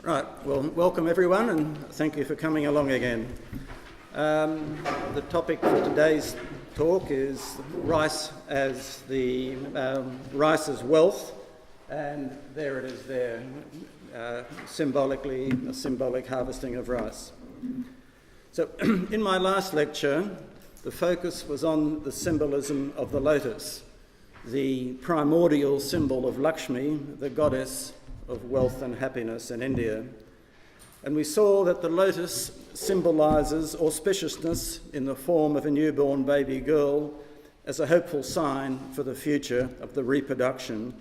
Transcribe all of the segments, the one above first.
Right, well, welcome everyone and thank you for coming along again. The topic for today's talk is rice as wealth, and there it is there, symbolically, a symbolic harvesting of rice. So in my last lecture, the focus was on the symbolism of the lotus, the primordial symbol of Lakshmi, the goddess of wealth and happiness in India. And we saw that the lotus symbolises auspiciousness in the form of a newborn baby girl as a hopeful sign for the future of the reproduction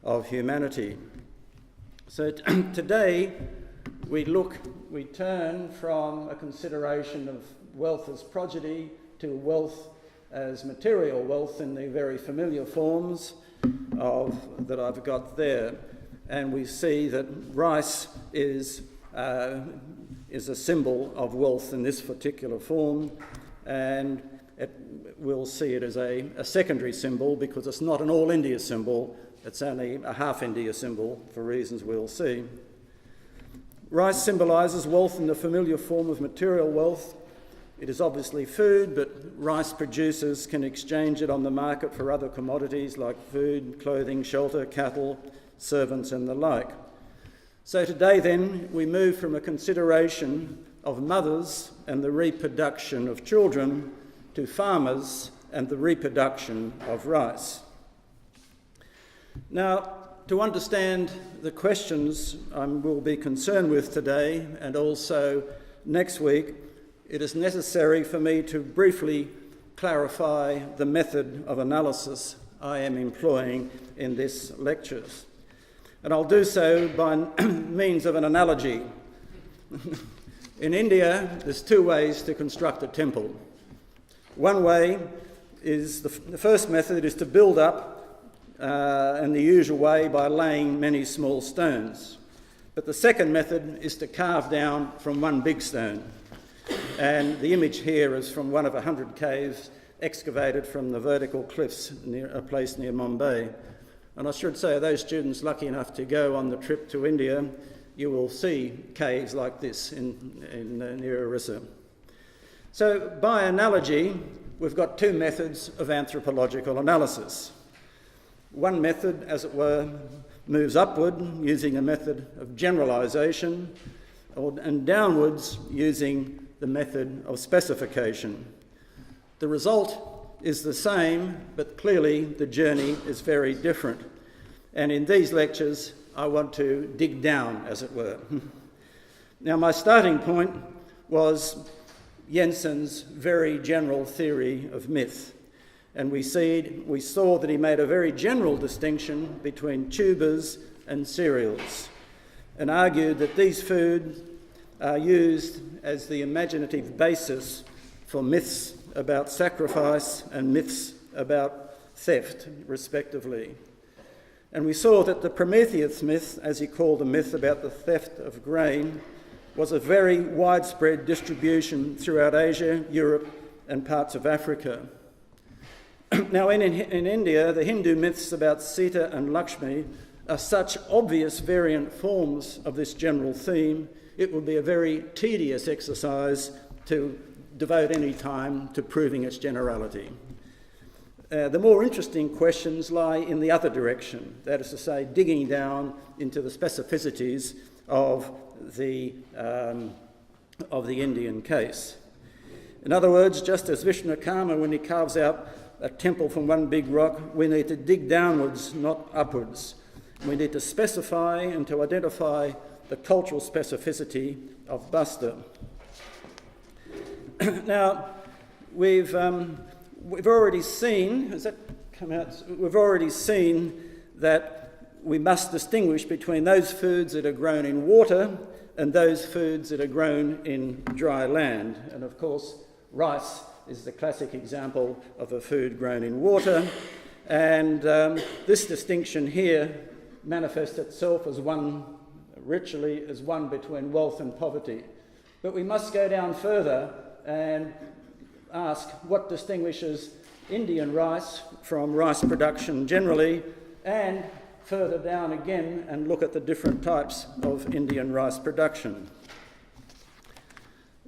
of humanity. So today we turn from a consideration of wealth as progeny to wealth as material wealth in the very familiar forms that I've got there. And we see that rice is a symbol of wealth in this particular form, and we'll see it as a secondary symbol because it's not an all-India symbol, it's only a half-India symbol for reasons we'll see. Rice symbolises wealth in the familiar form of material wealth. It is obviously food, but rice producers can exchange it on the market for other commodities like food, clothing, shelter, cattle, servants and the like. So today then we move from a consideration of mothers and the reproduction of children to farmers and the reproduction of rice. Now, to understand the questions I will be concerned with today and also next week, it is necessary for me to briefly clarify the method of analysis I am employing in this lectures. And I'll do so by means of an analogy. In India, there's two ways to construct a temple. One way is, the first method is to build up in the usual way by laying many small stones. But the second method is to carve down from one big stone. And the image here is from one of 100 caves excavated from the vertical cliffs near a place near Mumbai. And I should say, those students lucky enough to go on the trip to India, you will see caves like this near Orissa. So by analogy, we've got two methods of anthropological analysis. One method, as it were, moves upward using a method of generalisation, and downwards using the method of specification. The result is the same, but clearly the journey is very different. And in these lectures, I want to dig down, as it were. Now, my starting point was Jensen's very general theory of myth. And we saw that he made a very general distinction between tubers and cereals, and argued that these foods are used as the imaginative basis for myths about sacrifice and myths about theft, respectively. And we saw that the Prometheus myth, as he called the myth about the theft of grain, was a very widespread distribution throughout Asia, Europe, and parts of Africa. Now, in India, the Hindu myths about Sita and Lakshmi are such obvious variant forms of this general theme, it would be a very tedious exercise to devote any time to proving its generality. The more interesting questions lie in the other direction, that is to say, digging down into the specificities of the Indian case. In other words, just as Vishwakarma, when he carves out a temple from one big rock, we need to dig downwards, not upwards. We need to specify and to identify the cultural specificity of Bastar. Now, we've already seen, has that come out? We've already seen that we must distinguish between those foods that are grown in water and those foods that are grown in dry land. And of course, rice is the classic example of a food grown in water. And this distinction here manifests itself as one between wealth and poverty. But we must go down further and ask what distinguishes Indian rice from rice production generally, and further down again and look at the different types of Indian rice production.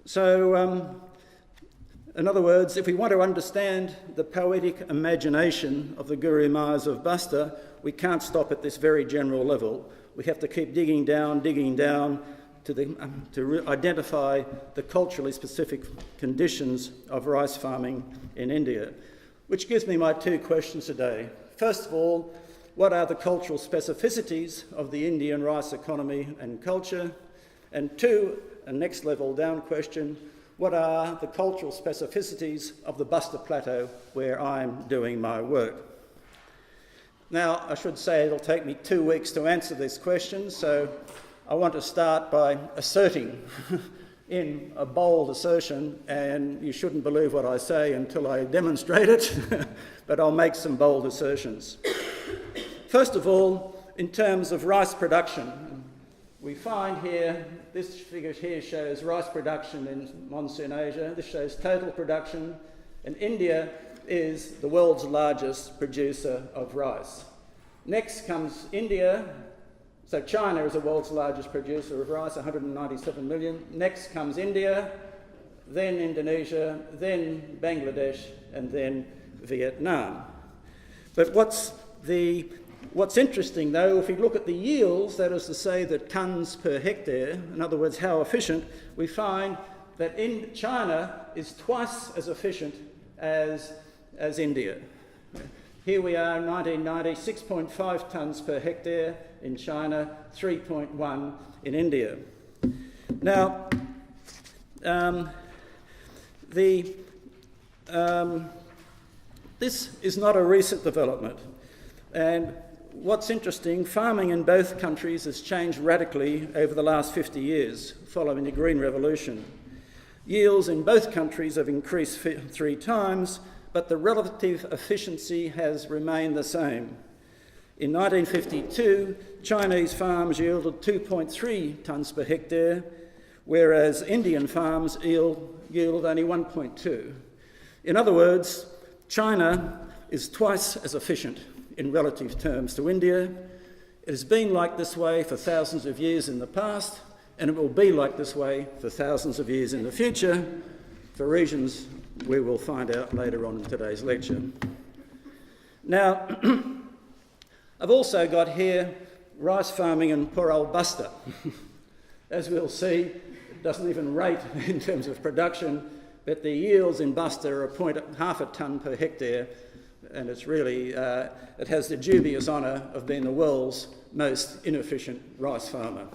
So, in other words, if we want to understand the poetic imagination of the Guru Mayas of Bastar, we can't stop at this very general level. We have to keep digging down to identify the culturally specific conditions of rice farming in India, which gives me my two questions today. First of all, what are the cultural specificities of the Indian rice economy and culture? And two, a next level down question, what are the cultural specificities of the Bastar Plateau where I'm doing my work? Now, I should say it'll take me 2 weeks to answer this question, so I want to start by asserting in a bold assertion, and you shouldn't believe what I say until I demonstrate it, but I'll make some bold assertions. First of all, in terms of rice production, we find here, this figure here shows rice production in monsoon Asia. This shows total production, and India is the world's largest producer of rice. Next comes India. So China is the world's largest producer of rice, 197 million. Next comes India, then Indonesia, then Bangladesh, and then Vietnam. But what's interesting, though, if we look at the yields, that is to say the tonnes per hectare, in other words, how efficient, we find that in China is twice as efficient as India. Here we are, 1990, 6.5 tonnes per hectare in China, 3.1 in India. Now, this is not a recent development, and what's interesting, farming in both countries has changed radically over the last 50 years following the Green Revolution. Yields in both countries have increased 3 times, but the relative efficiency has remained the same. In 1952, Chinese farms yielded 2.3 tonnes per hectare, whereas Indian farms yield only 1.2. In other words, China is twice as efficient in relative terms to India. It has been like this way for thousands of years in the past, and it will be like this way for thousands of years in the future, for reasons we will find out later on in today's lecture. Now, I've also got here rice farming in poor old Bastar. As we'll see, it doesn't even rate in terms of production, but the yields in Bastar are half a tonne per hectare, and it's really, it has the dubious honour of being the world's most inefficient rice farmer.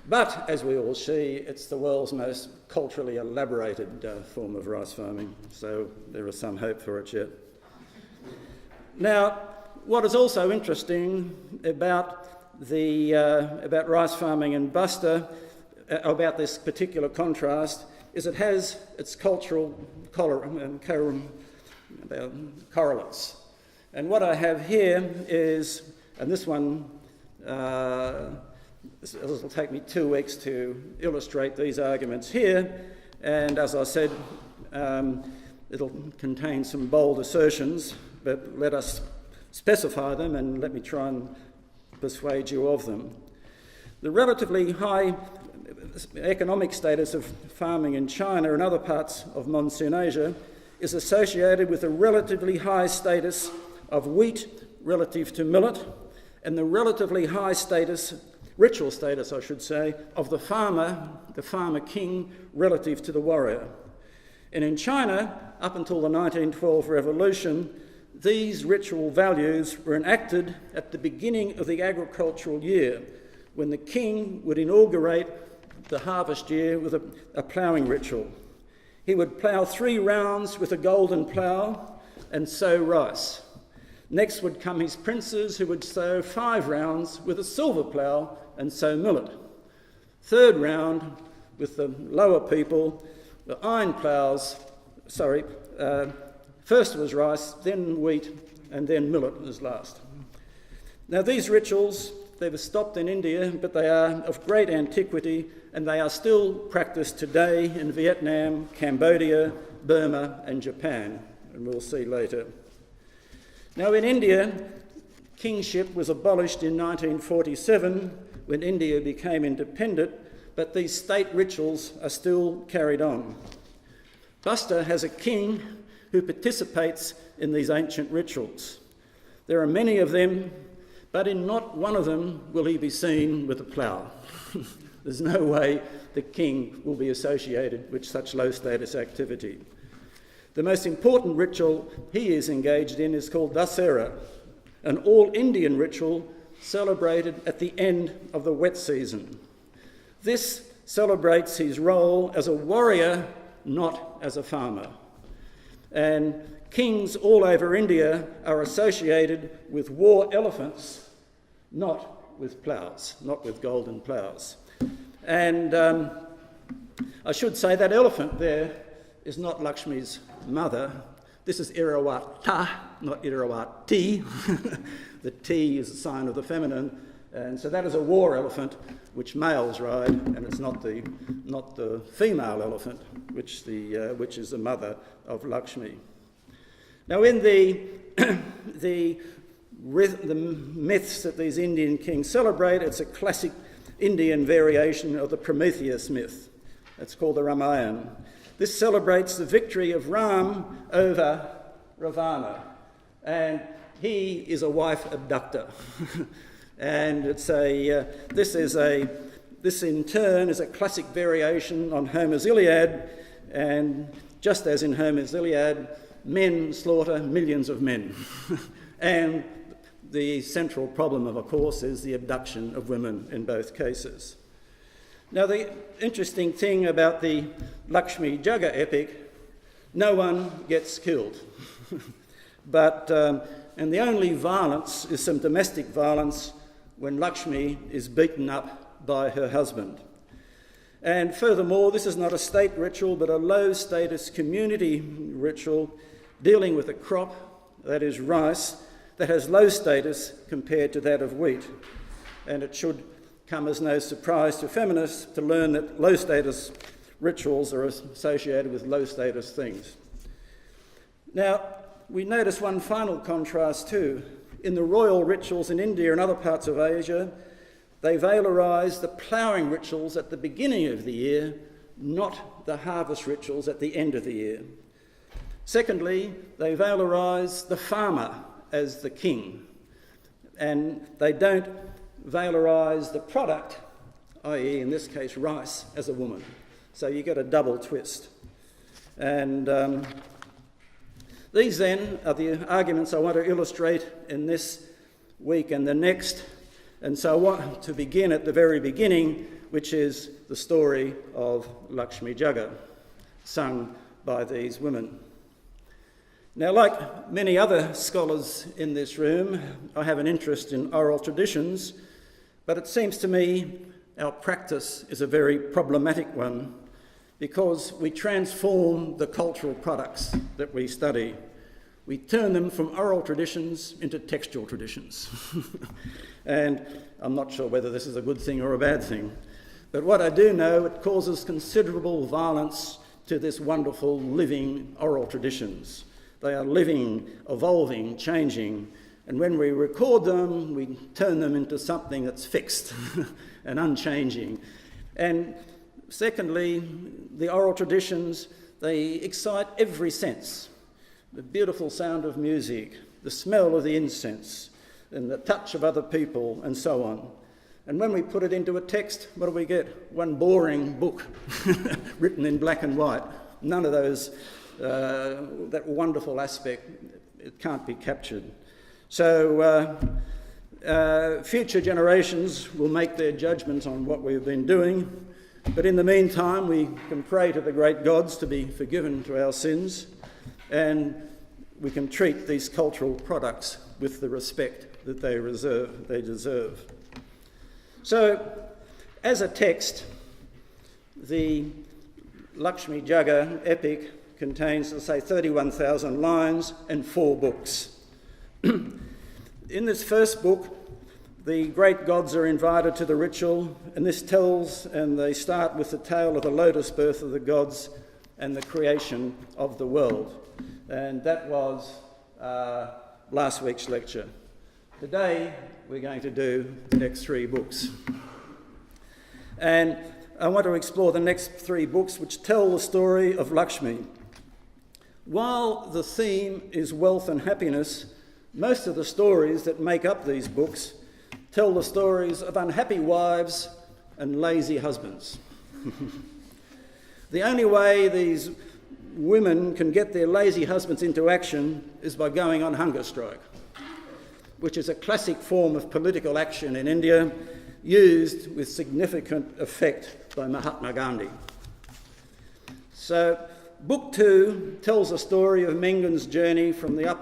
But, as we all see, it's the world's most culturally elaborated form of rice farming, so there is some hope for it yet. Now, what is also interesting about rice farming in Bastar, about this particular contrast, is it has its cultural correlates. And what I have here is, and this one, it'll take me 2 weeks to illustrate these arguments here, and as I said, it'll contain some bold assertions, but let us specify them and let me try and persuade you of them. The relatively high economic status of farming in China and other parts of monsoon Asia is associated with a relatively high status of wheat relative to millet, and the relatively high status, ritual status I should say, of the farmer king relative to the warrior. And in China, up until the 1912 revolution, these ritual values were enacted at the beginning of the agricultural year, when the king would inaugurate the harvest year with a ploughing ritual. He would plough 3 rounds with a golden plough and sow rice. Next would come his princes, who would sow 5 rounds with a silver plough and sow millet. Third round, with the lower people, the iron ploughs, first was rice, then wheat, and then millet as last. Now these rituals, they were stopped in India, but they are of great antiquity, and they are still practiced today in Vietnam, Cambodia, Burma, and Japan, and we'll see later. Now in India, Kingship was abolished in 1947 when India became independent, but these state rituals are still carried on. Bastar has a king who participates in these ancient rituals. There are many of them, but in not one of them will he be seen with a plough. There's no way the king will be associated with such low status activity. The most important ritual he is engaged in is called Dasera, an all-Indian ritual celebrated at the end of the wet season. This celebrates his role as a warrior, not as a farmer. And kings all over India are associated with war elephants, not with ploughs, not with golden ploughs. And I should say that elephant there is not Lakshmi's mother. This is Irawata, not Irawati. The T is a sign of the feminine, and so that is a war elephant which males ride, and it's not the female elephant which is the mother of Lakshmi. Now, in the myths that these Indian kings celebrate, it's a classic Indian variation of the Prometheus myth. It's called the Ramayana. This celebrates the victory of Ram over Ravana, and he is a wife abductor. And this in turn is a classic variation on Homer's Iliad, and just as in Homer's Iliad, men slaughter millions of men. And the central problem, of course, is the abduction of women in both cases. Now, the interesting thing about the Lakshmi Jagar epic, no one gets killed. And the only violence is some domestic violence when Lakshmi is beaten up by her husband. And furthermore, this is not a state ritual, but a low-status community ritual dealing with a crop, that is rice, that has low status compared to that of wheat. And it should come as no surprise to feminists to learn that low-status rituals are associated with low-status things. Now, we notice one final contrast too. In the royal rituals in India and other parts of Asia, they valorise the ploughing rituals at the beginning of the year, not the harvest rituals at the end of the year. Secondly, they valorise the farmer as the king, and they don't valorise the product, i.e. in this case rice, as a woman. So you get a double twist. And these then are the arguments I want to illustrate in this week and the next. And so I want to begin at the very beginning, which is the story of Lakshmi Jagar, sung by these women. Now, like many other scholars in this room, I have an interest in oral traditions, but it seems to me our practice is a very problematic one because we transform the cultural products that we study. We turn them from oral traditions into textual traditions. And I'm not sure whether this is a good thing or a bad thing. But what I do know, it causes considerable violence to this wonderful living oral traditions. They are living, evolving, changing. And when we record them, we turn them into something that's fixed and unchanging. And secondly, the oral traditions, they excite every sense. The beautiful sound of music, the smell of the incense, and the touch of other people, and so on. And when we put it into a text, what do we get? One boring book written in black and white. None of those, that wonderful aspect, it can't be captured. So future generations will make their judgments on what we've been doing. But in the meantime, we can pray to the great gods to be forgiven to our sins, and we can treat these cultural products with the respect that they deserve. So, as a text, the Lakshmi Jagar epic contains, let's say, 31,000 lines and 4 books. In this first book, the great gods are invited to the ritual, and this tells, and they start with the tale of the Lotus birth of the gods and the creation of the world. And that was last week's lecture. Today we're going to do the next 3 books. And I want to explore the next 3 books which tell the story of Lakshmi. While the theme is wealth and happiness, most of the stories that make up these books tell the stories of unhappy wives and lazy husbands. The only way these women can get their lazy husbands into action is by going on hunger strike, which is a classic form of political action in India, used with significant effect by Mahatma Gandhi. So, Book 2 tells the story of Mengan's journey from the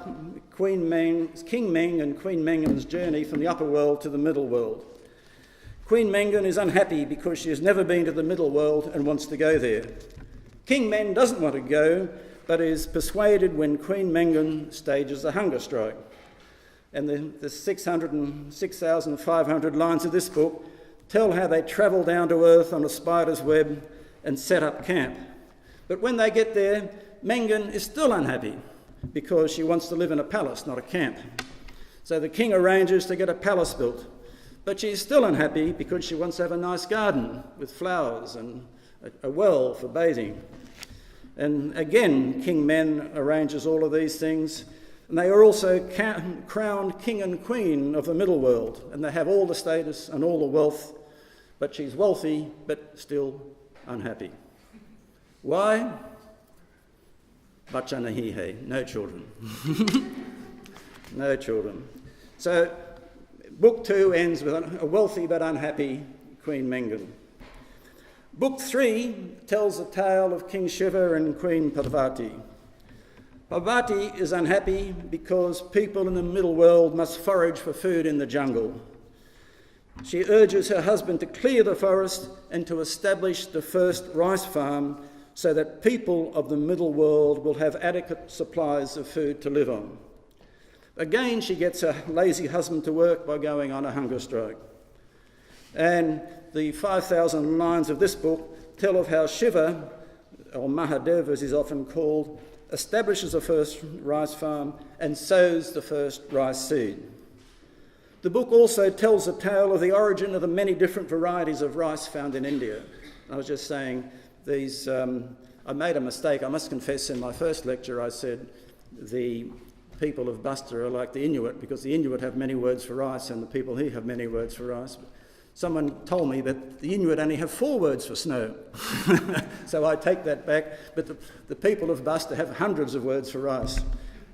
King Meng and Queen Mengan's journey from the upper world to the middle world. Queen Mengan is unhappy because she has never been to the middle world and wants to go there. King Meng doesn't want to go, but is persuaded when Queen Mengan stages a hunger strike. And the 6,500 lines of this book tell how they travel down to earth on a spider's web and set up camp. But when they get there, Mengan is still unhappy because she wants to live in a palace, not a camp. So the king arranges to get a palace built. But she's still unhappy because she wants to have a nice garden with flowers and a well for bathing. And again, King Men arranges all of these things. And they are also crowned king and queen of the middle world. And they have all the status and all the wealth. But she's wealthy, but still unhappy. Why? Bacha nahi hai, no children. No children. So, Book 2 ends with a wealthy but unhappy Queen Mengan. Book 3 tells the tale of King Shiva and Queen Parvati. Parvati is unhappy because people in the middle world must forage for food in the jungle. She urges her husband to clear the forest and to establish the first rice farm so that people of the middle world will have adequate supplies of food to live on. Again, she gets her lazy husband to work by going on a hunger strike. And the 5,000 lines of this book tell of how Shiva, or Mahadev as he's often called, establishes the first rice farm and sows the first rice seed. The book also tells the tale of the origin of the many different varieties of rice found in India. I was just saying, I made a mistake. I must confess, in my first lecture I said the people of Bastar are like the Inuit, because the Inuit have many words for rice and the people here have many words for rice. Someone told me that the Inuit only have 4 words for snow. So I take that back. But the people of Bastar have hundreds of words for rice.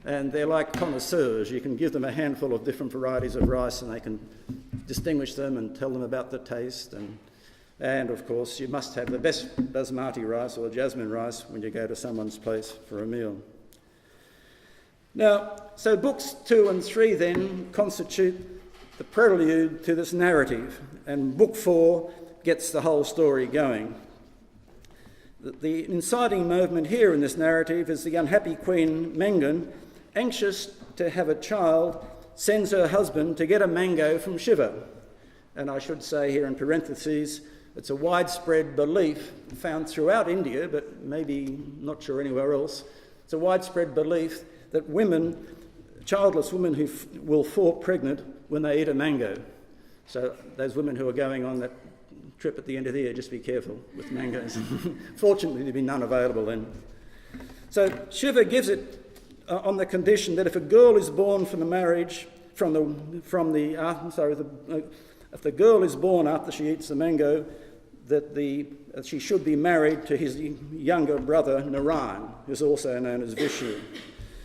And they're like connoisseurs. You can give them a handful of different varieties of rice and they can distinguish them and tell them about the taste. And of course, you must have the best basmati rice or jasmine rice when you go to someone's place for a meal. Now, so books 2 and 3 then constitute the prelude to this narrative, and book 4 gets the whole story going. The inciting movement here in this narrative is the unhappy Queen Mengan, anxious to have a child, sends her husband to get a mango from Shiva. And I should say here in parentheses, it's a widespread belief found throughout India, but maybe not sure anywhere else. It's a widespread belief that women, childless women who will fall pregnant when they eat a mango. So those women who are going on that trip at the end of the year, just be careful with mangoes. Fortunately, there'll be none available then. So Shiva gives it on the condition that if a girl is born from the marriage, if the girl is born after she eats the mango, that she should be married to his younger brother Narayan, who's also known as Vishnu.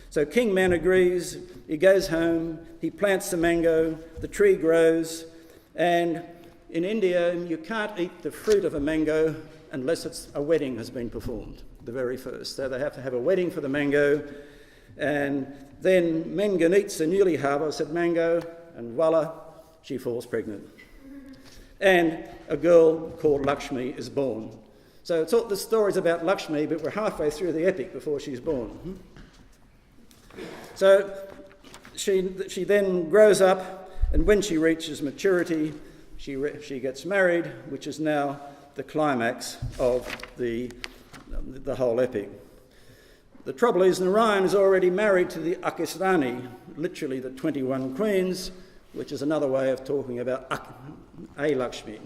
So King Man agrees, he goes home, he plants the mango, the tree grows, and in India you can't eat the fruit of a mango unless a wedding has been performed, the very first. So they have to have a wedding for the mango, and then Mengan eats the newly harvested mango, and voila, she falls pregnant. And a girl called Lakshmi is born. So it's all the story's about Lakshmi, but we're halfway through the epic before she's born. So she then grows up, and when she reaches maturity, she gets married, which is now the climax of the whole epic. The trouble is Narayan is already married to the Akisrani, literally the 21 queens, which is another way of talking about Alakshmi.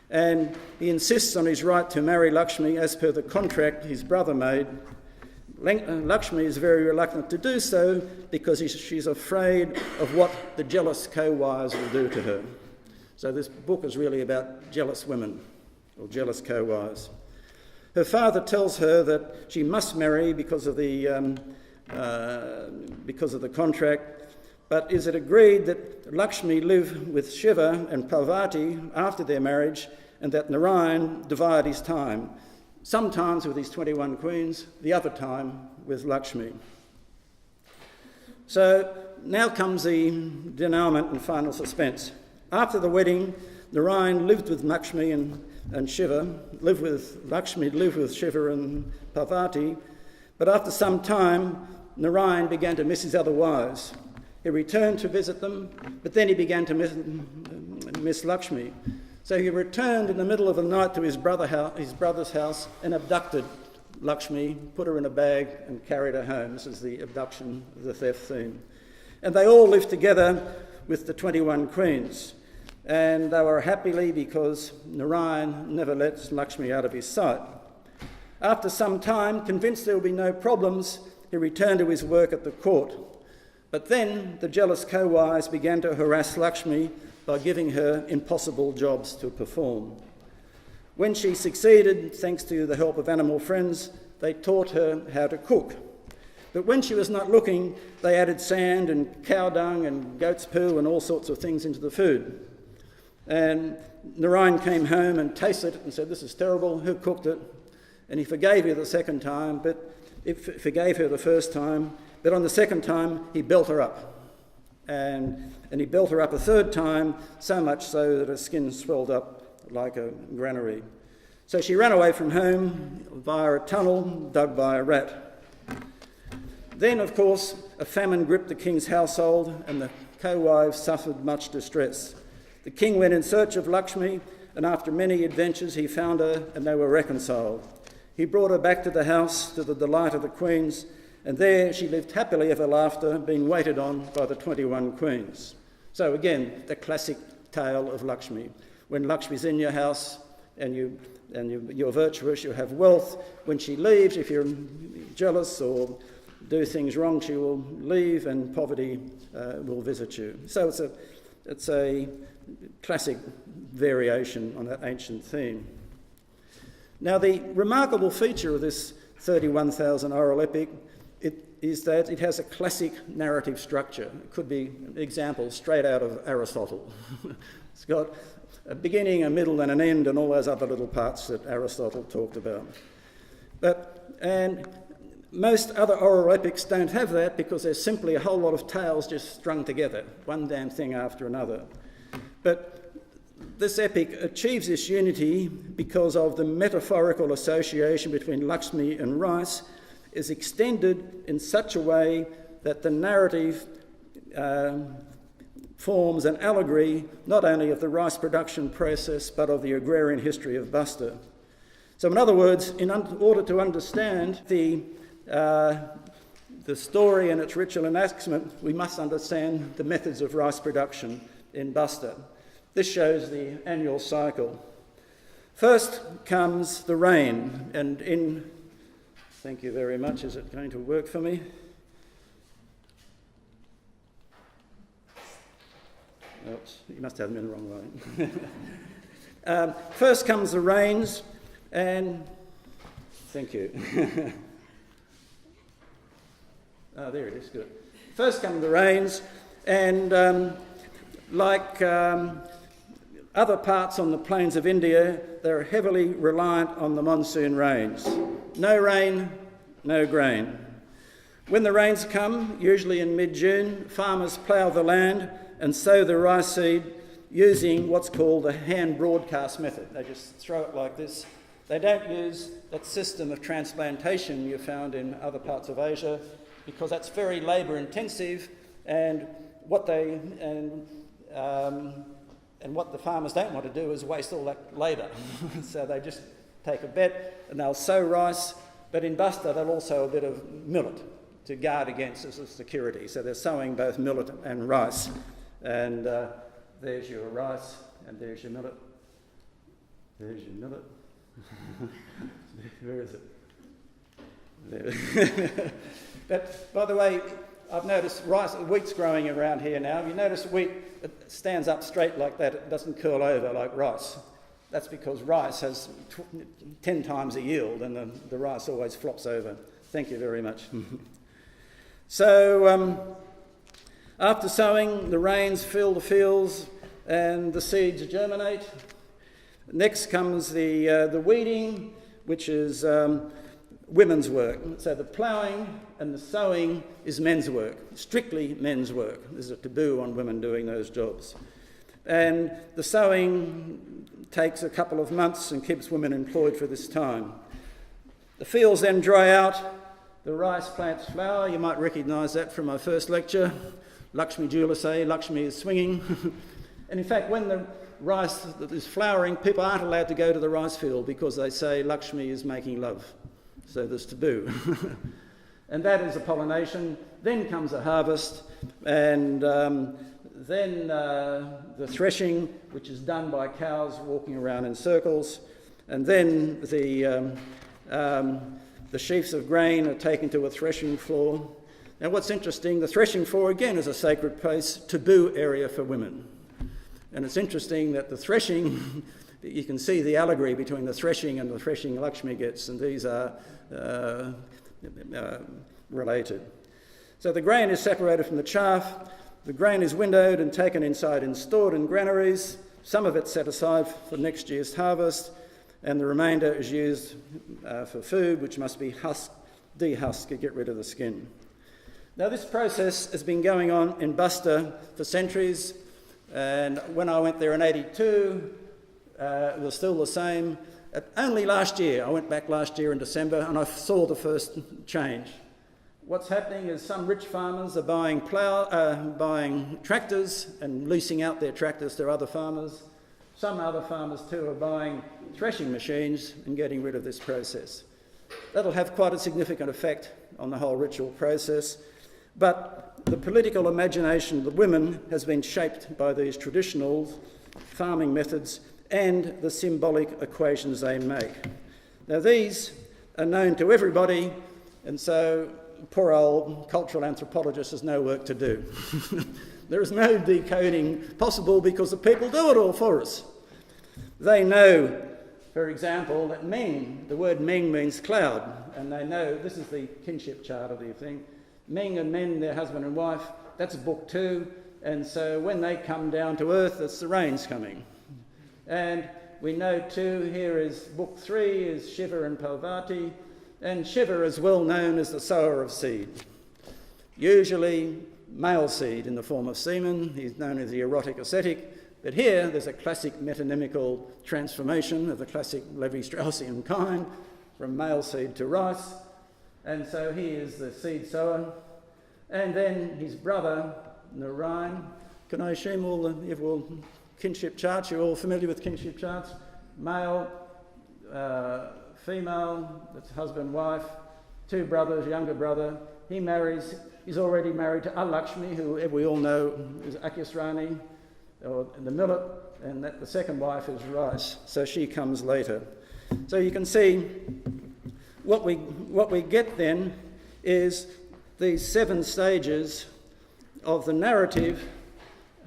And he insists on his right to marry Lakshmi as per the contract his brother made. Lakshmi is very reluctant to do so because she's afraid of what the jealous co-wives will do to her. So this book is really about jealous women or jealous co-wives. Her father tells her that she must marry because of the contract, but is it agreed that Lakshmi live with Shiva and Parvati after their marriage, and that Narayan divide his time, sometimes with his 21 queens, the other time with Lakshmi. So now comes the denouement and final suspense. After the wedding, Narayan lived with Lakshmi and Shiva, Lakshmi lived with Shiva and Parvati, but after some time, Narayan began to miss his other wives. He returned to visit them, but then he began to miss Lakshmi. So he returned in the middle of the night to his brother's house and abducted Lakshmi, put her in a bag and carried her home. This is the abduction, the theft theme. And they all lived together with the 21 queens. And they were happily because Narayan never lets Lakshmi out of his sight. After some time, convinced there would be no problems, he returned to his work at the court. But then the jealous co-wives began to harass Lakshmi by giving her impossible jobs to perform. When she succeeded, thanks to the help of animal friends, they taught her how to cook. But when she was not looking, they added sand and cow dung and goat's poo and all sorts of things into the food. And Narayan came home and tasted it and said, "This is terrible, who cooked it?" And he forgave her the second time, but he forgave her the first time, but on the second time he built her up. And he built her up a third time, so much so that her skin swelled up like a granary. So she ran away from home via a tunnel dug by a rat. Then, of course, a famine gripped the king's household and the co-wives suffered much distress. The king went in search of Lakshmi, and after many adventures he found her and they were reconciled. He brought her back to the house to the delight of the queens, and there she lived happily ever after, being waited on by the 21 queens. So again, the classic tale of Lakshmi. When Lakshmi's in your house and you're virtuous, you have wealth. When she leaves, if you're jealous or do things wrong, she will leave and poverty will visit you. So it's a classic variation on that ancient theme. Now, the remarkable feature of this 31,000 oral epic is that it has a classic narrative structure. It could be an example straight out of Aristotle. It's got a beginning, a middle and an end and all those other little parts that Aristotle talked about. And most other oral epics don't have that because there's simply a whole lot of tales just strung together, one damn thing after another. But this epic achieves this unity because of the metaphorical association between Lakshmi and rice is extended in such a way that the narrative forms an allegory not only of the rice production process but of the agrarian history of Bastar. So in other words, in order to understand the story and its ritual enactment, we must understand the methods of rice production in Bastar. This shows the annual cycle. First comes the rain, and thank you very much. Is it going to work for me? Oops, you must have them in the wrong way. First comes the rains, and thank you. There it is, good. First come the rains, and like other parts on the plains of India, they're heavily reliant on the monsoon rains. No rain, no grain. When the rains come, usually in mid-June, farmers plough the land and sow the rice seed using what's called a hand broadcast method. They just throw it like this. They don't use that system of transplantation you found in other parts of Asia because that's very labour intensive, and what the farmers don't want to do is waste all that labour. So they just take a bet and they'll sow rice, but in Bastar they'll also a bit of millet to guard against as a security. So they're sowing both millet and rice. And there's your rice, and there's your millet. There's your millet. Where is it? There. But by the way, I've noticed wheat's growing around here now. You notice wheat, it stands up straight like that. It doesn't curl over like rice. That's because rice has 10 times the yield, and the rice always flops over. Thank you very much. So after sowing, the rains fill the fields and the seeds germinate. Next comes the weeding, which is women's work. So the ploughing and the sowing is men's work, strictly men's work. There's a taboo on women doing those jobs. And the sowing takes a couple of months and keeps women employed for this time. The fields then dry out. The rice plants flower. You might recognise that from my first lecture. Lakshmi Jagar say, Lakshmi is swinging. And in fact, when the rice is flowering, people aren't allowed to go to the rice field because they say Lakshmi is making love. So there's taboo. And that is a pollination. Then comes a harvest, and then the threshing, which is done by cows walking around in circles, and then the sheaves of grain are taken to a threshing floor. Now what's interesting, the threshing floor again is a sacred place, taboo area for women. And it's interesting that the threshing, you can see the allegory between the threshing and the threshing Lakshmi gets, and these are related. So the grain is separated from the chaff. The grain is windowed and taken inside and stored in granaries. Some of it's set aside for next year's harvest, and the remainder is used for food, which must be dehusked to get rid of the skin. Now this process has been going on in Bastar for centuries, and when I went there in 82, it was still the same. Only last year, I went back last year in December, and I saw the first change. What's happening is some rich farmers are buying tractors and leasing out their tractors to other farmers. Some other farmers too are buying threshing machines and getting rid of this process. That'll have quite a significant effect on the whole ritual process. But the political imagination of the women has been shaped by these traditional farming methods and the symbolic equations they make. Now these are known to everybody, and so poor old cultural anthropologist has no work to do. There is no decoding possible because the people do it all for us. They know, for example, that Ming, the word Ming means cloud, and they know, this is the kinship chart of the thing, Ming and Men, their husband and wife, that's book 2, and so when they come down to earth, it's the rain's coming. And we know too, here is book 3, is Shiva and Parvati, and Shiva is well known as the sower of seed. Usually male seed in the form of semen, he's known as the erotic ascetic, but here there's a classic metonymical transformation of the classic Levi-Straussian kind, from male seed to rice, and so he is the seed sower. And then his brother, Narayan, can I assume all the kinship charts, you're all familiar with kinship charts? Male, female, that's husband, wife, 2 brothers, younger brother. He marries, he's already married to Alakshmi, who we all know is Akyasrani, or the millet, and the second wife is rice, so she comes later. So you can see what we get then is these 7 stages of the narrative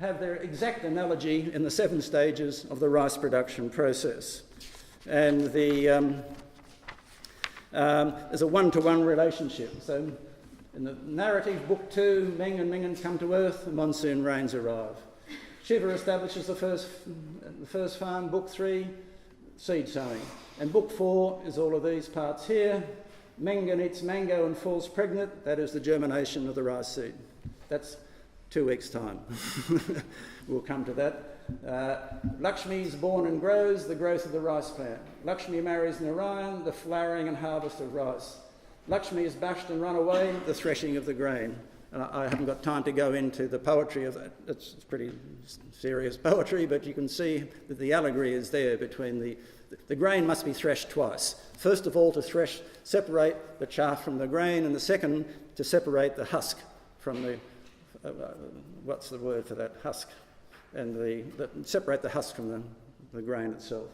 have their exact analogy in the 7 stages of the rice production process. And there's a one-to-one relationship. So in the narrative, book 2, Ming and Mingan come to earth, and monsoon rains arrive. Shiva establishes the first farm, book 3, seed sowing. And book 4 is all of these parts here. Mingan eats mango and falls pregnant. That is the germination of the rice seed. That's 2 weeks' time. We'll come to that. Lakshmi is born and grows, the growth of the rice plant. Lakshmi marries Narayan, the flowering and harvest of rice. Lakshmi is bashed and run away, the threshing of the grain. And I haven't got time to go into the poetry of that. It's pretty serious poetry, but you can see that the allegory is there between the grain must be threshed twice. First of all, to separate the chaff from the grain, and the second, to separate the husk from what's the word for that, husk, and separate the husk from the grain itself.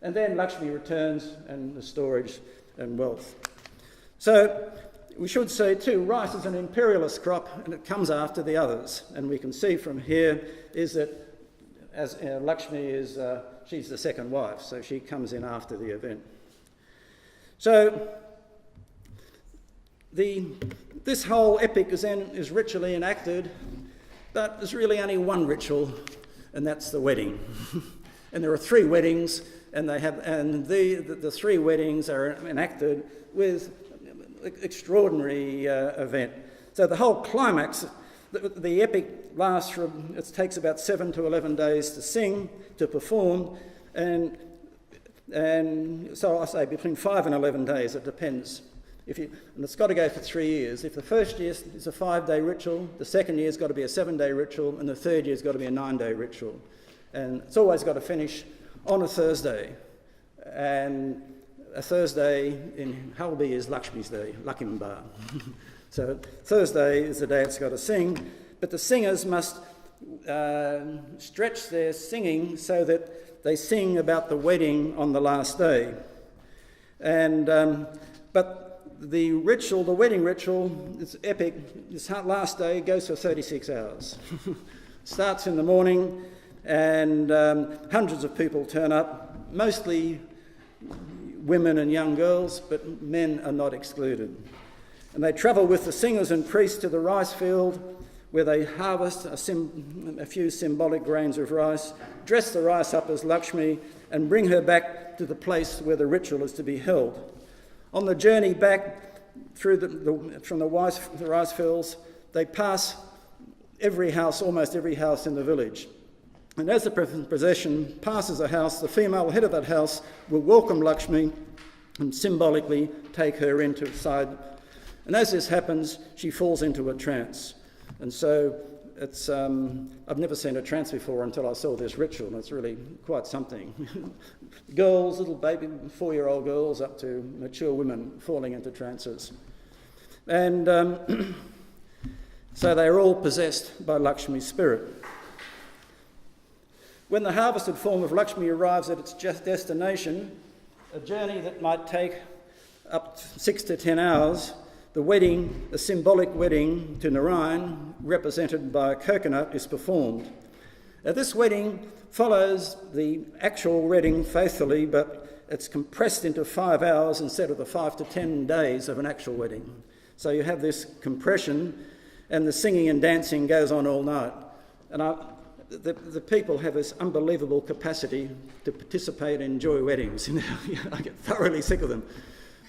And then Lakshmi returns and the storage and wealth. So we should say too, rice is an imperialist crop and it comes after the others. And we can see from here is that as Lakshmi is, she's the second wife, so she comes in after the event. So this whole epic is ritually enacted, but there's really only one ritual, and that's the wedding. And there are 3 weddings, and the 3 weddings are enacted with extraordinary event. So the whole climax, the epic lasts it takes about 7 to 11 days to sing, to perform, and so I say between 5 and 11 days, it depends. And it's got to go for 3 years. If the first year is a 5-day ritual, the second year's got to be a 7-day ritual, and the third year's got to be a 9-day ritual. And it's always got to finish on a Thursday. And a Thursday in Halby is Lakshmi's day, Lakimbar. So Thursday is the day it's got to sing, but the singers must stretch their singing so that they sing about the wedding on the last day. And but the wedding ritual, it's epic. This last day goes for 36 hours. Starts in the morning, and hundreds of people turn up, mostly women and young girls, but men are not excluded. And they travel with the singers and priests to the rice field, where they harvest a few symbolic grains of rice, dress the rice up as Lakshmi, and bring her back to the place where the ritual is to be held. On the journey back from the rice fields, they pass almost every house in the village. And as the procession passes a house, the female head of that house will welcome Lakshmi and symbolically take her inside. And as this happens, she falls into a trance. And so it's I've never seen a trance before until I saw this ritual, and it's really quite something. Girls, little baby 4-year-old girls up to mature women falling into trances. And so they are all possessed by Lakshmi's spirit. When the harvested form of Lakshmi arrives at its destination, a journey that might take up to 6 to 10 hours, the wedding, a symbolic wedding to Narayan, represented by a coconut, is performed. Now, this wedding follows the actual wedding faithfully, but it's compressed into 5 hours instead of the 5 to 10 days of an actual wedding. So you have this compression, and the singing and dancing goes on all night. And the people have this unbelievable capacity to participate and enjoy weddings. I get thoroughly sick of them.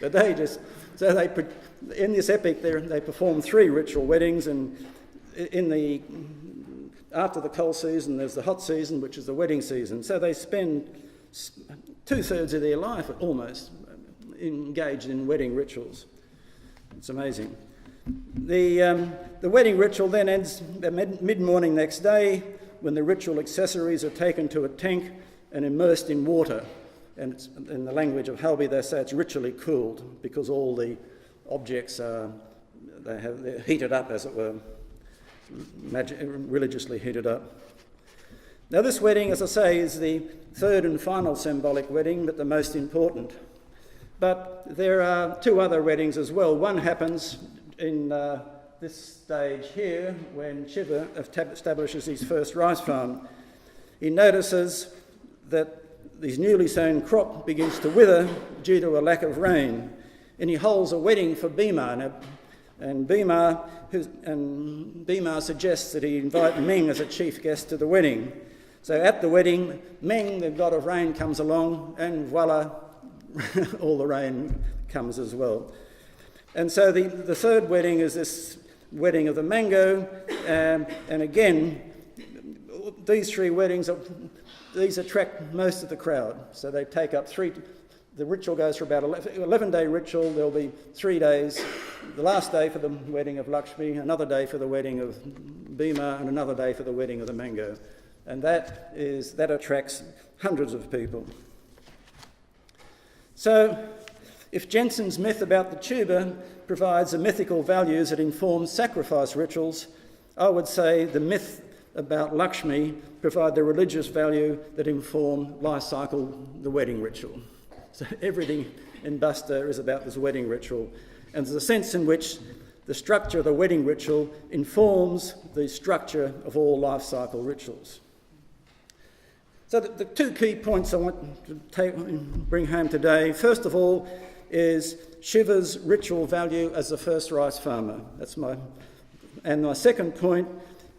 But in this epic, they perform 3 ritual weddings, and after the cold season, there's the hot season, which is the wedding season. So they spend 2/3 of their life almost engaged in wedding rituals. It's amazing. The wedding ritual then ends mid-morning next day, when the ritual accessories are taken to a tank and immersed in water. And it's, in the language of Halby, they say it's ritually cooled because all the objects they're heated up, as it were, religiously heated up. Now, this wedding, as I say, is the 3rd and final symbolic wedding, but the most important. But there are 2 other weddings as well. One happens in this stage here, when Shiva establishes his first rice farm. He notices that his newly sown crop begins to wither due to a lack of rain, and he holds a wedding for Bhima. And Bhima suggests that he invite Meng as a chief guest to the wedding. So at the wedding, Meng, the god of rain, comes along, and voila, all the rain comes as well. And so the 3rd wedding is this wedding of the mango, and again, these 3 weddings these attract most of the crowd. So they take up the ritual goes for about 11-day ritual. There'll be 3 days, the last day for the wedding of Lakshmi, another day for the wedding of Bhima, and another day for the wedding of the mango. And that attracts hundreds of people. So if Jensen's myth about the tuber provides the mythical values that inform sacrifice rituals, I would say the myth about Lakshmi provide the religious value that inform life cycle, the wedding ritual. So everything in Bastar is about this wedding ritual, and there's a sense in which the structure of the wedding ritual informs the structure of all life cycle rituals. So the two key points I want to bring home today, first of all, is Shiva's ritual value as the first rice farmer. And my second point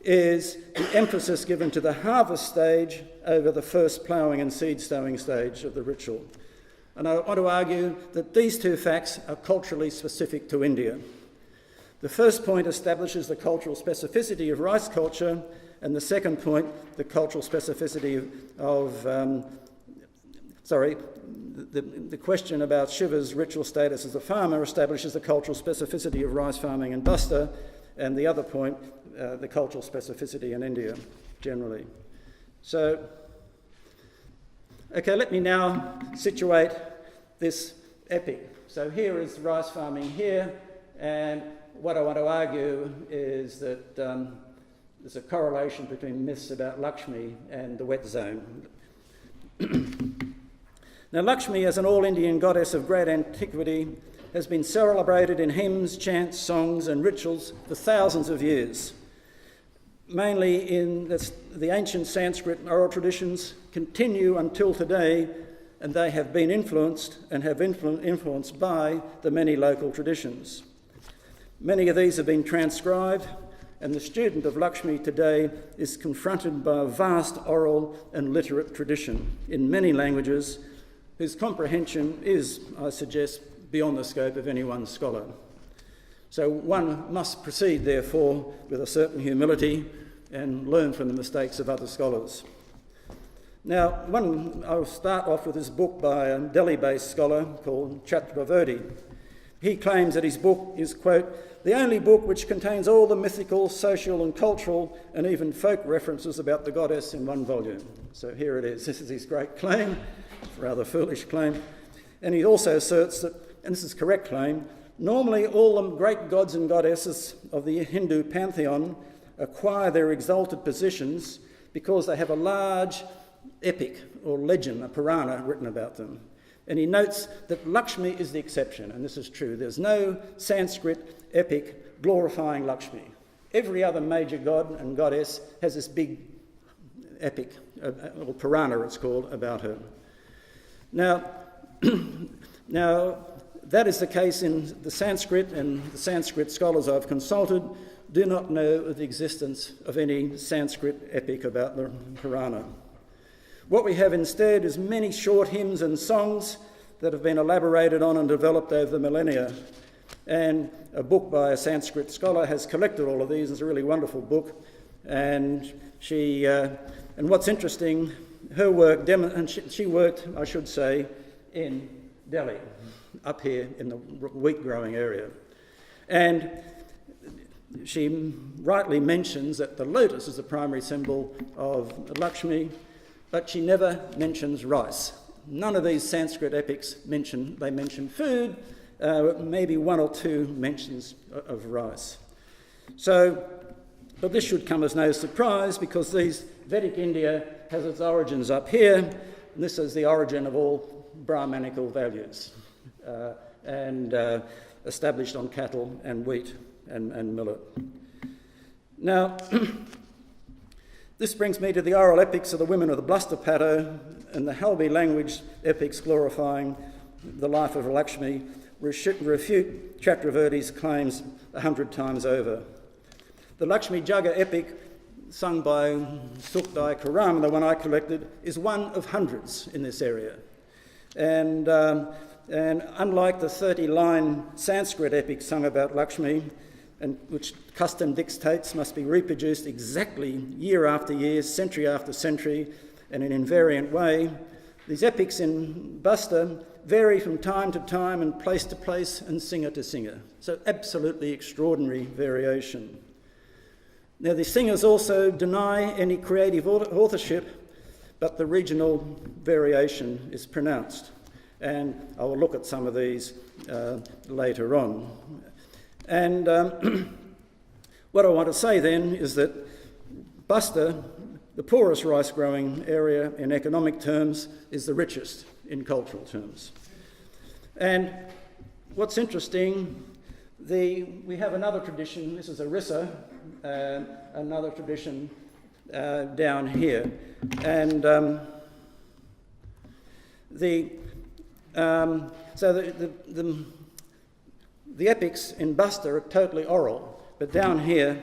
is the emphasis given to the harvest stage over the first ploughing and seed sowing stage of the ritual. And I want to argue that these two facts are culturally specific to India. The first point establishes the cultural specificity of rice culture, and the second point, the cultural specificity of the question about Shiva's ritual status as a farmer establishes the cultural specificity of rice farming in Bastar, and the other point, the cultural specificity in India generally. So, okay, let me now situate this epic. So here is rice farming here, and what I want to argue is that there's a correlation between myths about Lakshmi and the wet zone. Now, Lakshmi, as an all-Indian goddess of great antiquity, has been celebrated in hymns, chants, songs and rituals for thousands of years. Mainly in the ancient Sanskrit oral traditions continue until today, and they have been influenced and have influenced by the many local traditions. Many of these have been transcribed, and the student of Lakshmi today is confronted by a vast oral and literate tradition in many languages, whose comprehension is, I suggest, beyond the scope of any one scholar. So one must proceed, therefore, with a certain humility and learn from the mistakes of other scholars. Now, I'll start off with this book by a Delhi-based scholar called Chakravarti. He claims that his book is, quote, the only book which contains all the mythical, social and cultural and even folk references about the goddess in one volume. So here it is. This is his great claim, rather foolish claim. And he also asserts that, and this is a correct claim, normally all the great gods and goddesses of the Hindu pantheon acquire their exalted positions because they have a large epic or legend, a Purana, written about them. And he notes that Lakshmi is the exception, and this is true. There's no Sanskrit epic glorifying Lakshmi. Every other major god and goddess has this big epic, or Purana it's called, about her. Now, that is the case in the Sanskrit, and the Sanskrit scholars I've consulted do not know of the existence of any Sanskrit epic about the Purana. What we have instead is many short hymns and songs that have been elaborated on and developed over the millennia. And a book by a Sanskrit scholar has collected all of these. It's a really wonderful book. And and what's interesting, her work, and she worked, I should say, in Delhi, up here in the wheat growing area. And she rightly mentions that the lotus is the primary symbol of Lakshmi, but she never mentions rice. None of these Sanskrit epics mention food, maybe one or two mentions of rice. So, but this should come as no surprise because Vedic India has its origins up here, and this is the origin of all Brahmanical values, and established on cattle and wheat and millet. Now, this brings me to the oral epics of the women of the Bastar Plateau and the Halbi language epics glorifying the life of Lakshmi refute Chakravarti's claims 100 times over. The Lakshmi Jagar epic, sung by Sukhdai Karam, the one I collected, is one of hundreds in this area. And unlike the 30-line Sanskrit epic sung about Lakshmi, and which custom dictates must be reproduced exactly year after year, century after century, and in an invariant way, these epics in Bastar vary from time to time and place to place and singer to singer. So absolutely extraordinary variation. Now the singers also deny any creative authorship, but the regional variation is pronounced. And I will look at some of these later on. And What I want to say then is that Bastar, the poorest rice-growing area in economic terms, is the richest in cultural terms. And what's interesting, we have another tradition. This is Orissa, another tradition down here. And the epics in Bastar are totally oral, but down here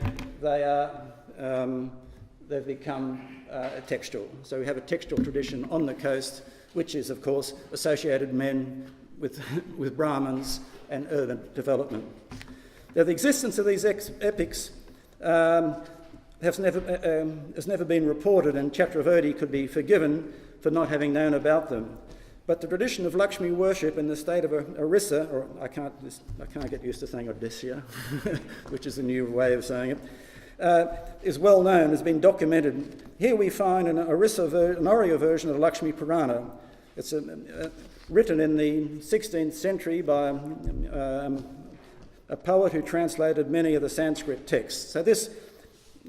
they've become textual. So we have a textual tradition on the coast, which is, of course, associated men with Brahmins and urban development. Now, the existence of these epics has never been reported, and Chakravarti could be forgiven for not having known about them. But the tradition of Lakshmi worship in the state of Orissa, or I can't get used to saying Odisha, which is a new way of saying it, is well known, has been documented. Here we find an Oriya version of Lakshmi Purana. It's written in the 16th century by a poet who translated many of the Sanskrit texts. So this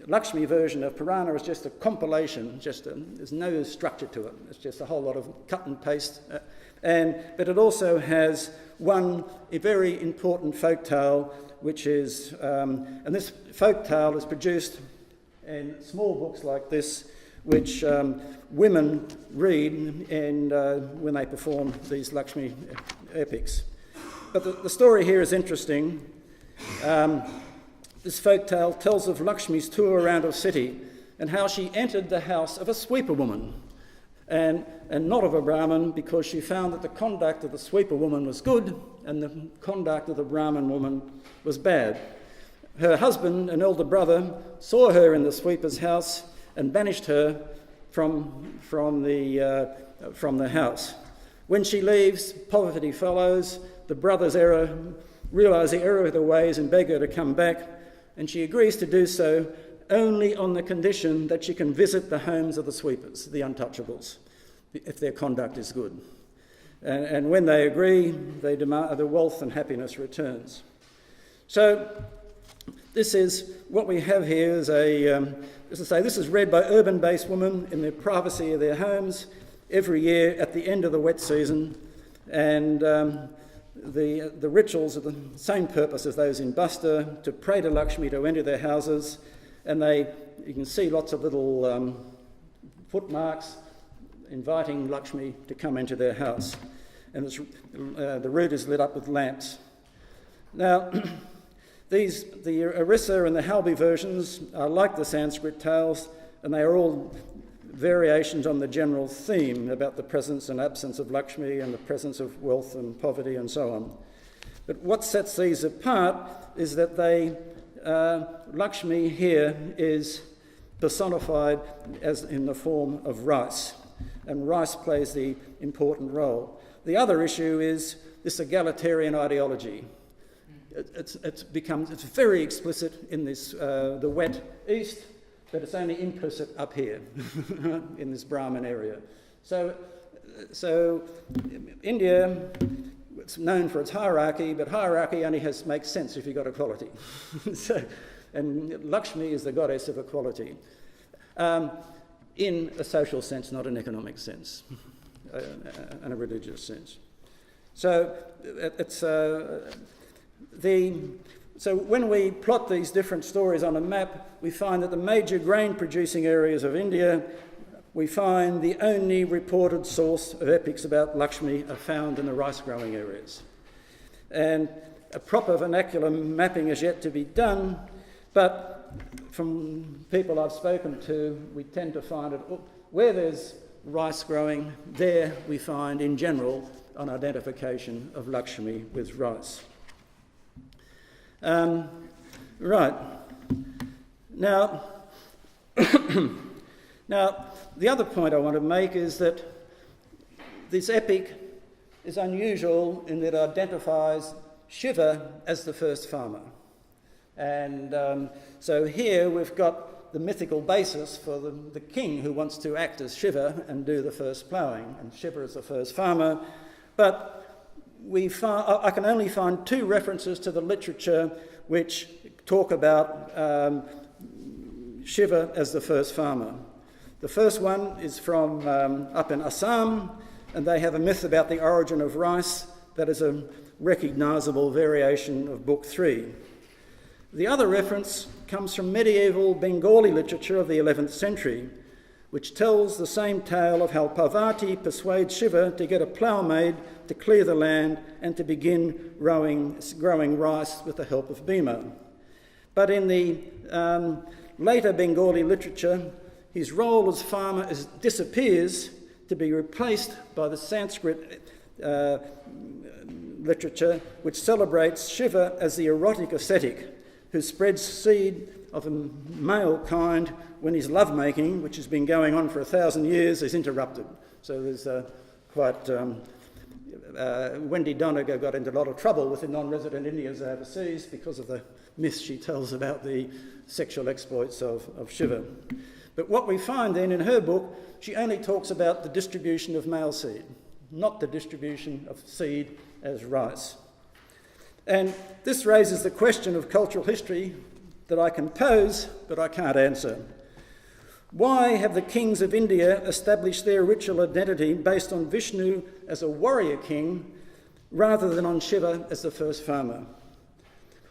Lakshmi version of Purana is just a compilation, there's no structure to it. It's just a whole lot of cut and paste. But it also has a very important folk tale, which is, and this folk tale is produced in small books like this, which women read when they perform these Lakshmi epics. But the story here is interesting. This folk tale tells of Lakshmi's tour around a city and how she entered the house of a sweeper woman and not of a Brahmin, because she found that the conduct of the sweeper woman was good and the conduct of the Brahmin woman was bad. Her husband, an elder brother, saw her in the sweeper's house and banished her from the house. When she leaves, poverty follows. The brothers realise the error of their ways and beg her to come back, and she agrees to do so only on the condition that she can visit the homes of the sweepers, the untouchables, if their conduct is good. And when they agree, they demand the wealth and happiness returns. So this is what we have here is this is read by urban-based women in the privacy of their homes every year at the end of the wet season, and the rituals are the same purpose as those in Bastar, to pray to Lakshmi to enter their houses, and you can see lots of little footmarks inviting Lakshmi to come into their house, and the route is lit up with lamps. Now, the Orissa and the Halbi versions are like the Sanskrit tales, and they are all variations on the general theme about the presence and absence of Lakshmi and the presence of wealth and poverty and so on. But what sets these apart is that Lakshmi here is personified as in the form of rice, and rice plays the important role. The other issue is this egalitarian ideology. It's very explicit in this the wet east, but it's only implicit up here in this Brahmin area. So India, it's known for its hierarchy, but hierarchy only makes sense if you've got equality. And Lakshmi is the goddess of equality, in a social sense, not an economic sense, and a religious sense. So So when we plot these different stories on a map, we find that the major grain-producing areas of India, we find the only reported source of epics about Lakshmi are found in the rice-growing areas. And a proper vernacular mapping is yet to be done, but from people I've spoken to, we tend to find it where there's rice growing, there we find, in general, an identification of Lakshmi with rice. Right. Now, the other point I want to make is that this epic is unusual in that it identifies Shiva as the first farmer. And so here we've got the mythical basis for the king who wants to act as Shiva and do the first ploughing, and Shiva is the first farmer. But I can only find two references to the literature which talk about Shiva as the first farmer. The first one is from up in Assam, and they have a myth about the origin of rice that is a recognisable variation of Book 3. The other reference comes from medieval Bengali literature of the 11th century, which tells the same tale of how Parvati persuades Shiva to get a plough made to clear the land and to begin growing rice with the help of Bhima. But in the later Bengali literature, his role as farmer disappears to be replaced by the Sanskrit literature, which celebrates Shiva as the erotic ascetic who spreads seed of a male kind when his lovemaking, which has been going on for 1,000 years, is interrupted. So there's Wendy Donegal got into a lot of trouble with the non-resident Indians overseas because of the myths she tells about the sexual exploits of Shiva. But what we find then in her book, she only talks about the distribution of male seed, not the distribution of seed as rice. And this raises the question of cultural history that I can pose, but I can't answer. Why have the kings of India established their ritual identity based on Vishnu as a warrior king rather than on Shiva as the first farmer?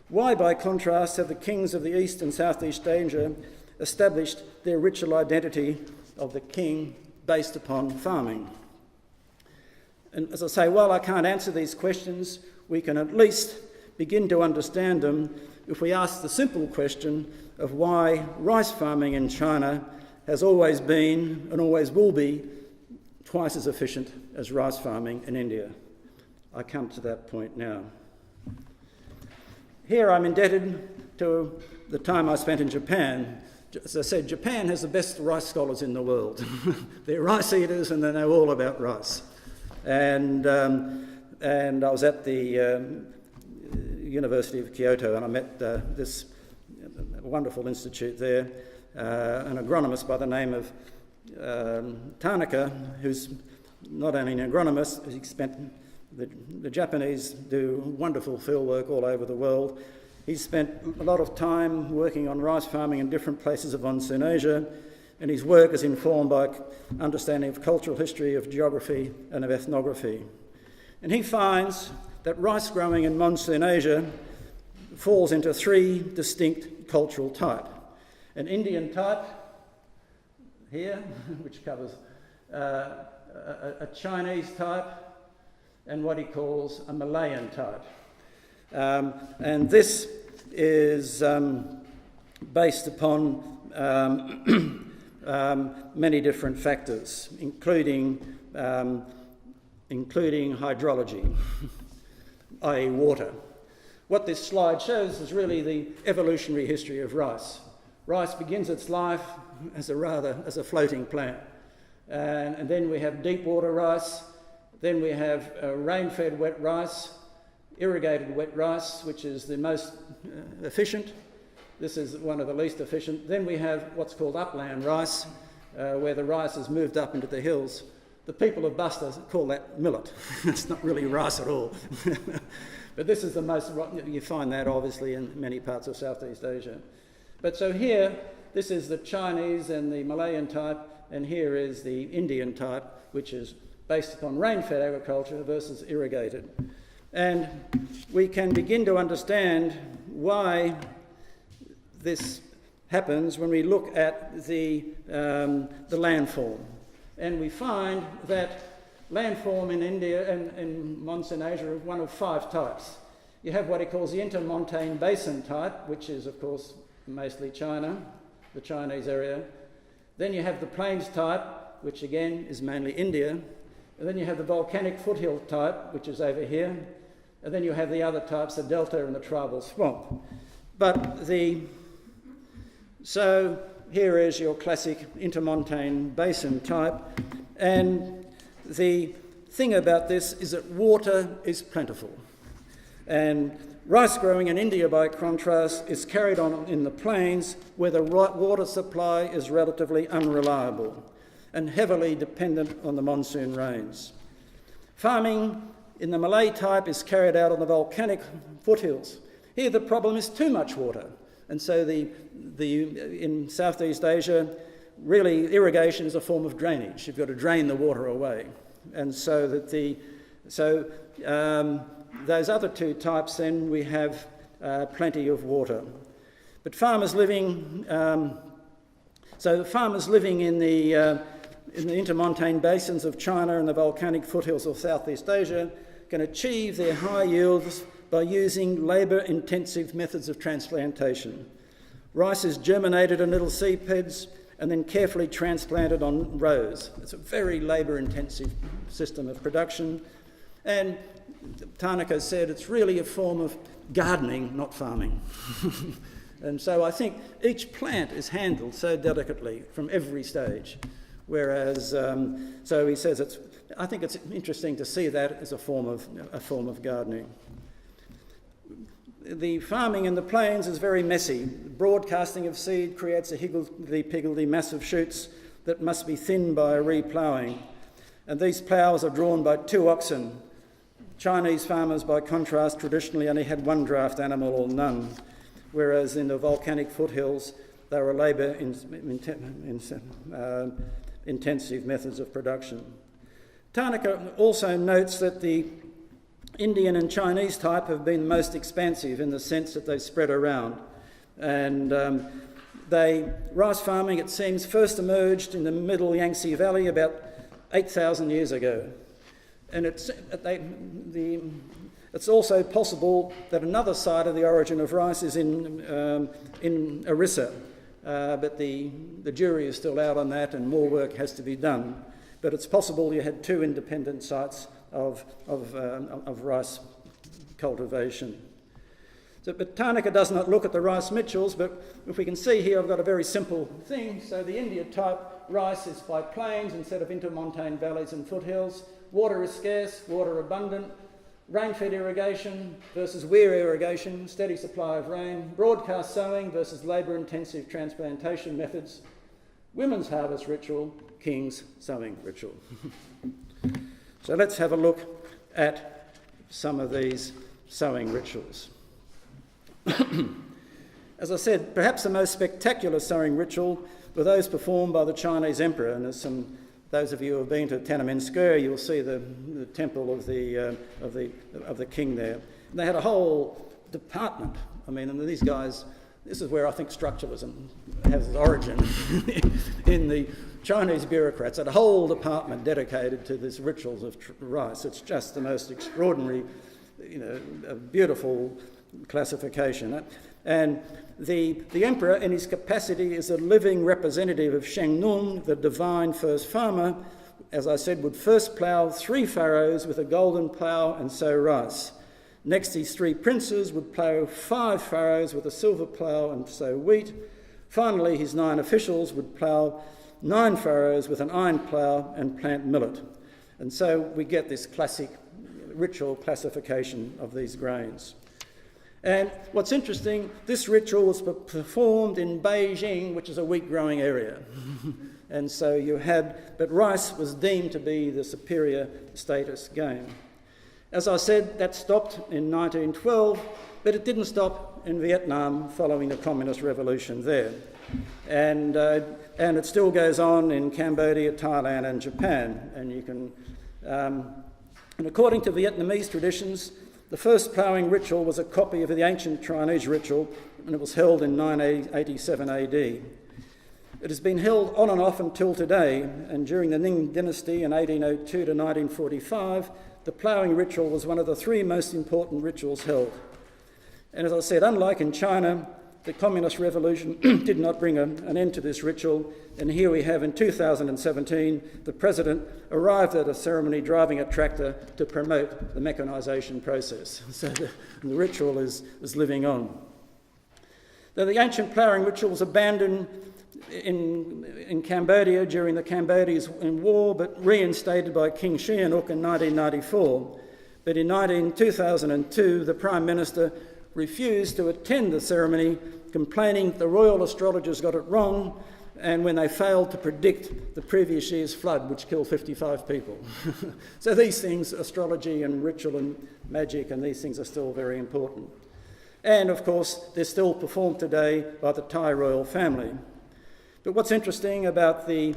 Why, by contrast, have the kings of the East and Southeast Asia established their ritual identity of the king based upon farming? And as I say, while I can't answer these questions, we can at least begin to understand them if we ask the simple question of why rice farming in China has always been and always will be twice as efficient as rice farming in India. I come to that point now. Here I'm indebted to the time I spent in Japan. As I said, Japan has the best rice scholars in the world. They're rice eaters and they know all about rice. And I was at the University of Kyoto and I met this wonderful institute there, an agronomist by the name of Tanaka, who's not only an agronomist, he spent the Japanese do wonderful field work all over the world. He's spent a lot of time working on rice farming in different places of Monsoon Asia, and his work is informed by understanding of cultural history, of geography and of ethnography. And he finds that rice growing in Monsoon Asia falls into three distinct cultural types. An Indian type here, which covers a Chinese type, and what he calls a Malayan type. And this is based upon many different factors, including hydrology, i.e. water. What this slide shows is really the evolutionary history of rice. Rice begins its life as a floating plant. And then we have deep water rice, then we have rain-fed wet rice, irrigated wet rice, which is the most efficient. This is one of the least efficient. Then we have what's called upland rice, where the rice has moved up into the hills. The people of Bastar call that millet. It's not really rice at all. But this is the most, you find that obviously in many parts of Southeast Asia. But so here, this is the Chinese and the Malayan type, and here is the Indian type, which is based upon rain-fed agriculture versus irrigated. And we can begin to understand why this happens when we look at the landform. And we find that landform in India and in Monsoon Asia is one of 5 types. You have what he calls the intermontane basin type, which is, of course, mostly China, the Chinese area. Then you have the plains type, which again is mainly India. And then you have the volcanic foothill type, which is over here. And then you have the other types, the delta and the tribal swamp. So here is your classic intermontane basin type. And the thing about this is that water is plentiful. And rice growing in India, by contrast, is carried on in the plains where the water supply is relatively unreliable and heavily dependent on the monsoon rains. Farming in the Malay type is carried out on the volcanic foothills. Here the problem is too much water. And so in Southeast Asia, really irrigation is a form of drainage. You've got to drain the water away. And so those other two types, then we have plenty of water. But farmers living in the intermontane basins of China and the volcanic foothills of Southeast Asia can achieve their high yields by using labour-intensive methods of transplantation. Rice is germinated in little seed beds and then carefully transplanted on rows. It's a very labour-intensive system of production. And Tanaka said it's really a form of gardening, not farming. And so I think each plant is handled so delicately from every stage. Whereas, so he says I think it's interesting to see that as a form of gardening. The farming in the plains is very messy. Broadcasting of seed creates a higgledy-piggledy mass of shoots that must be thinned by a reploughing. And these ploughs are drawn by 2 oxen. Chinese farmers, by contrast, traditionally only had 1 draft animal or none, whereas in the volcanic foothills, they were labour-intensive methods of production. Tanaka also notes that the Indian and Chinese type have been most expansive in the sense that they've spread around. And rice farming, it seems, first emerged in the middle Yangtze Valley about 8,000 years ago. And it's also possible that another site of the origin of rice is in Orissa, but the jury is still out on that and more work has to be done. But it's possible you had 2 independent sites of rice cultivation. But Tanaka does not look at the rice mitchels, but if we can see here, I've got a very simple thing. So the India type rice is by plains instead of intermontane valleys and foothills. Water is scarce, water abundant. Rain-fed irrigation versus weir irrigation, steady supply of rain. Broadcast sowing versus labour-intensive transplantation methods. Women's harvest ritual, king's sowing ritual. So let's have a look at some of these sowing rituals. As I said, perhaps the most spectacular sowing ritual were those performed by the Chinese emperor. And those of you who have been to Tiananmen Square, you'll see the temple of the king there. And they had a whole department. I mean, and these guys. This is where I think structuralism has its origin in the Chinese bureaucrats. Had a whole department dedicated to these rituals of rice. It's just the most extraordinary, beautiful classification. And the emperor, in his capacity as a living representative of Sheng Nung, the divine first farmer, as I said, would first plough 3 furrows with a golden plough and sow rice. Next, his 3 princes would plough 5 furrows with a silver plough and sow wheat. Finally, his 9 officials would plough 9 furrows with an iron plough and plant millet. And so we get this classic ritual classification of these grains. And what's interesting, this ritual was performed in Beijing, which is a wheat-growing area. And so but rice was deemed to be the superior status game. As I said, that stopped in 1912, but it didn't stop in Vietnam following the Communist Revolution there. And it still goes on in Cambodia, Thailand and Japan. And you can, and according to Vietnamese traditions, the first ploughing ritual was a copy of the ancient Chinese ritual, and it was held in 987 AD. It has been held on and off until today, and during the Ming dynasty in 1802 to 1945, the ploughing ritual was one of the 3 most important rituals held. And as I said, unlike in China, the Communist Revolution did not bring an end to this ritual. And here we have in 2017, the president arrived at a ceremony driving a tractor to promote the mechanisation process. So the ritual is living on. Though the ancient ploughing ritual was abandoned in Cambodia during the Cambodian War, but reinstated by King Sihanouk in 1994. But in 2002, the Prime Minister refused to attend the ceremony, complaining the royal astrologers got it wrong, and when they failed to predict the previous year's flood, which killed 55 people. So these things, astrology and ritual and magic, and these things are still very important. And of course, they're still performed today by the Thai royal family. But what's interesting about the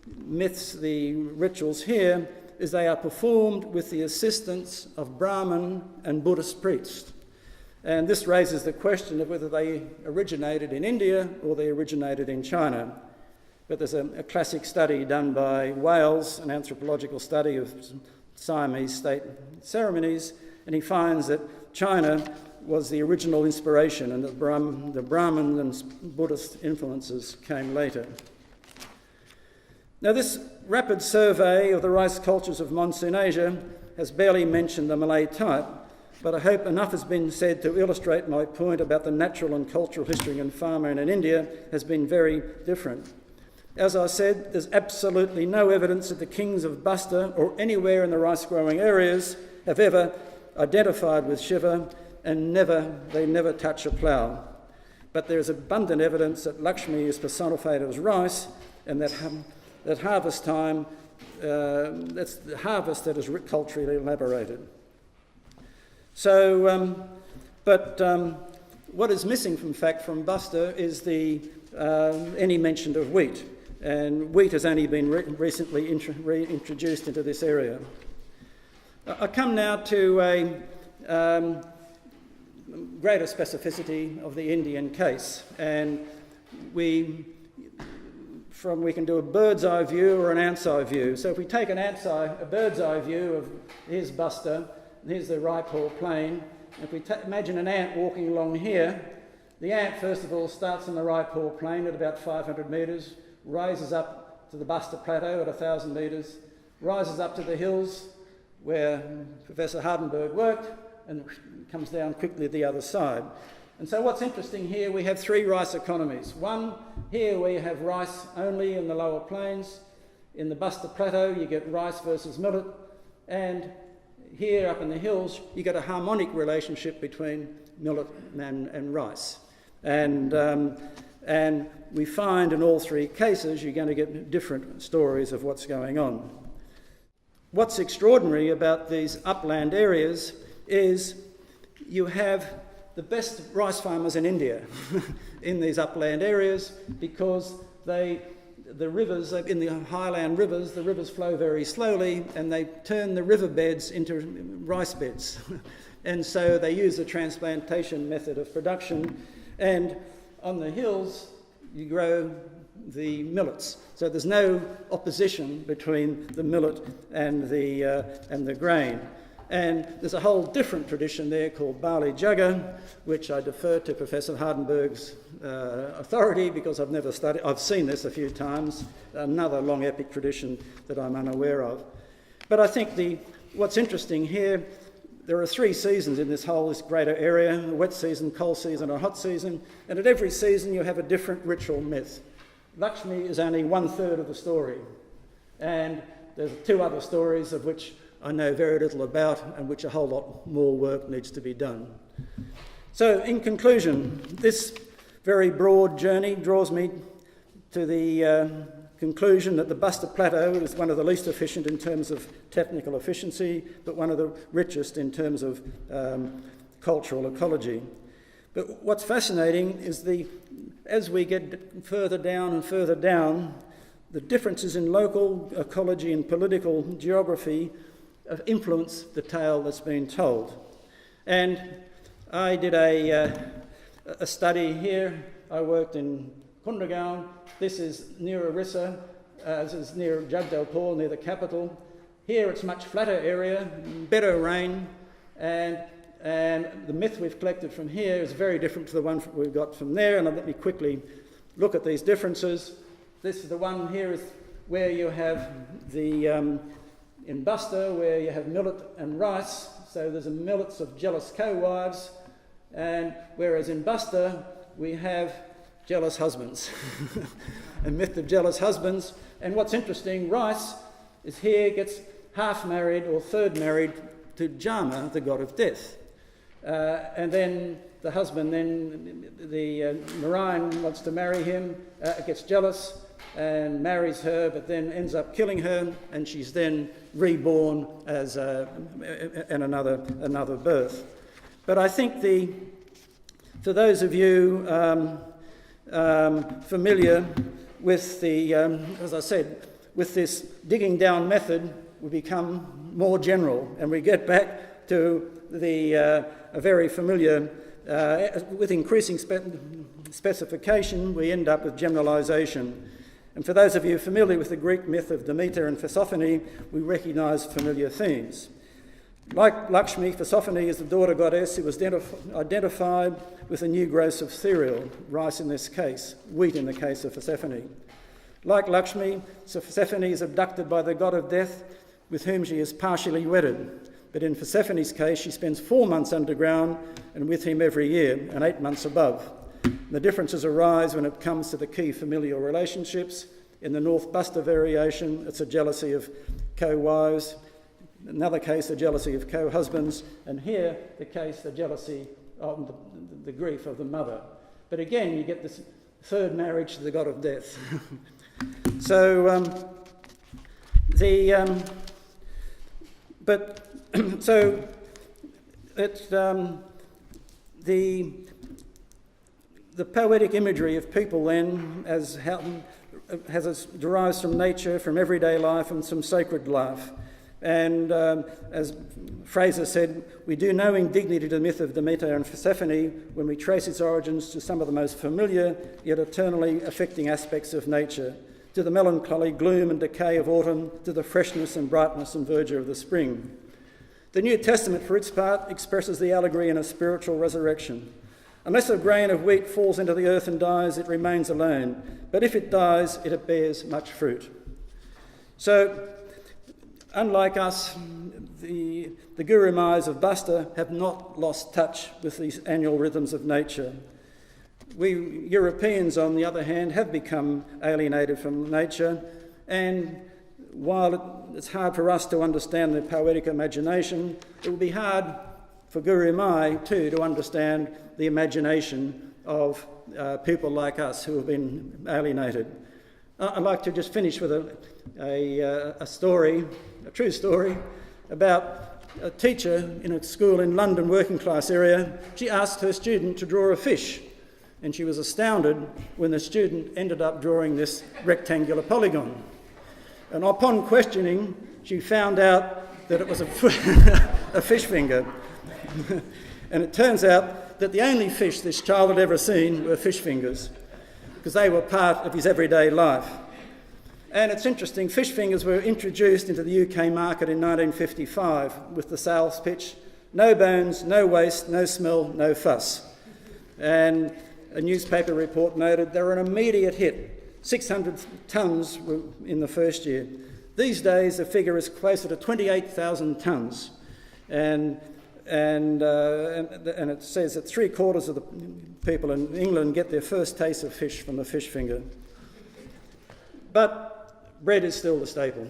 myths, the rituals here, is they are performed with the assistance of Brahmin and Buddhist priests. And this raises the question of whether they originated in India or they originated in China. But there's a classic study done by Wales, an anthropological study of Siamese state ceremonies, and he finds that China was the original inspiration and that the Brahmin and Buddhist influences came later. Now, this rapid survey of the rice cultures of Monsoon Asia has barely mentioned the Malay type, but I hope enough has been said to illustrate my point about the natural and cultural history in farming in India has been very different. As I said, there's absolutely no evidence that the kings of Bastar or anywhere in the rice-growing areas have ever identified with Shiva, and they never touch a plough. But there is abundant evidence that Lakshmi is personified as rice, and that harvest time, that's the harvest that is culturally elaborated. So, what is missing, in fact, from Bastar is any mention of wheat, and wheat has only been recently reintroduced into this area. I come now to a greater specificity of the Indian case, and we can do a bird's eye view or an ant's eye view. So if we take a bird's eye view of here's Bastar, and here's the Raipur plain. If we imagine an ant walking along here, the ant first of all starts on the Raipur plain at about 500 metres, rises up to the Bastar Plateau at 1,000 metres, rises up to the hills where Professor Hardenberg worked, and comes down quickly the other side. And so what's interesting here, we have three rice economies. One, here we have rice only in the lower plains. In the Bastar Plateau, you get rice versus millet. And here up in the hills, you get a harmonic relationship between millet and rice. And we find in all three cases, you're going to get different stories of what's going on. What's extraordinary about these upland areas is you have the best rice farmers in India in these upland areas, because the rivers, in the highland rivers, the rivers flow very slowly and they turn the riverbeds into rice beds. And so they use the transplantation method of production, and on the hills you grow the millets. So there's no opposition between the millet and the grain. And there's a whole different tradition there called Bali Jagar, which I defer to Professor Hardenberg's authority, because I've never studied. I've seen this a few times, another long epic tradition that I'm unaware of. But I think what's interesting here, there are three seasons in this greater area: a wet season, cold season, and a hot season. And at every season you have a different ritual myth. Lakshmi is only 1/3 of the story. And there's two other stories of which I know very little about, and which a whole lot more work needs to be done. So in conclusion, this very broad journey draws me to the conclusion that the Bastar Plateau is one of the least efficient in terms of technical efficiency, but one of the richest in terms of cultural ecology. But what's fascinating is as we get further down and further down, the differences in local ecology and political geography influence the tale that's been told. And I did a study here. I worked in Kundragaon. This is near Orissa. This is near Jagdalpur, near the capital. Here it's much flatter area, better rain, and the myth we've collected from here is very different to the one we've got from there. And let me quickly look at these differences. This is the one here is where you have in Bastar, where you have millet and rice, so there's a millets of jealous co-wives, and whereas in Bastar we have jealous husbands, a myth of jealous husbands. And what's interesting, rice is here gets half married or third married to Jama, the god of death, and then the husband, the Narayan wants to marry him, gets jealous and marries her, but then ends up killing her, and she's then reborn as in another birth. But I think For those of you familiar with the, as I said, with this digging down method, we become more general, and we get back to the a very familiar, with increasing specification, we end up with generalisation. And for those of you familiar with the Greek myth of Demeter and Persephone, we recognise familiar themes. Like Lakshmi, Persephone is the daughter goddess who was identified with a new gross of cereal, rice in this case, wheat in the case of Persephone. Like Lakshmi, Persephone is abducted by the god of death, with whom she is partially wedded. But in Persephone's case, she spends 4 months underground and with him every year, and 8 months above. The differences arise when it comes to the key familial relationships. In the North Bastar variation, it's a jealousy of co-wives. In another case, the jealousy of co-husbands. And here, the case, the jealousy of the grief of the mother. But again, you get this third marriage to the god of death. So, the poetic imagery of people then, derives from nature, from everyday life, and some sacred life. And as Fraser said, we do no indignity to the myth of Demeter and Persephone when we trace its origins to some of the most familiar yet eternally affecting aspects of nature, to the melancholy gloom and decay of autumn, to the freshness and brightness and verdure of the spring. The New Testament, for its part, expresses the allegory in a spiritual resurrection. Unless a grain of wheat falls into the earth and dies, it remains alone. But if it dies, it bears much fruit. So, unlike us, the Guru Mayas of Bastar have not lost touch with these annual rhythms of nature. We Europeans, on the other hand, have become alienated from nature, and while it's hard for us to understand the poetic imagination, it will be hard for Guru Mai too to understand the imagination of people like us who have been alienated. I'd like to just finish with a story, a true story, about a teacher in a school in London, working class area. She asked her student to draw a fish, and she was astounded when the student ended up drawing this rectangular polygon. And upon questioning, she found out that it was a fish finger. And it turns out that the only fish this child had ever seen were fish fingers, because they were part of his everyday life. And it's interesting, fish fingers were introduced into the UK market in 1955 with the sales pitch, no bones, no waste, no smell, no fuss. And a newspaper report noted they were an immediate hit. 600 tonnes in the first year. These days, the figure is closer to 28,000 tonnes. And it says that 3/4 of the people in England get their first taste of fish from the fish finger. But bread is still the staple.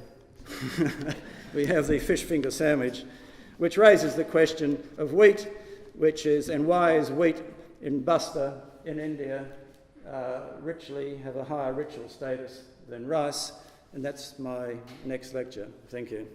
We have the fish finger sandwich, which raises the question of wheat, and why is wheat in Bastar in India have a higher ritual status than rice, and that's my next lecture. Thank you.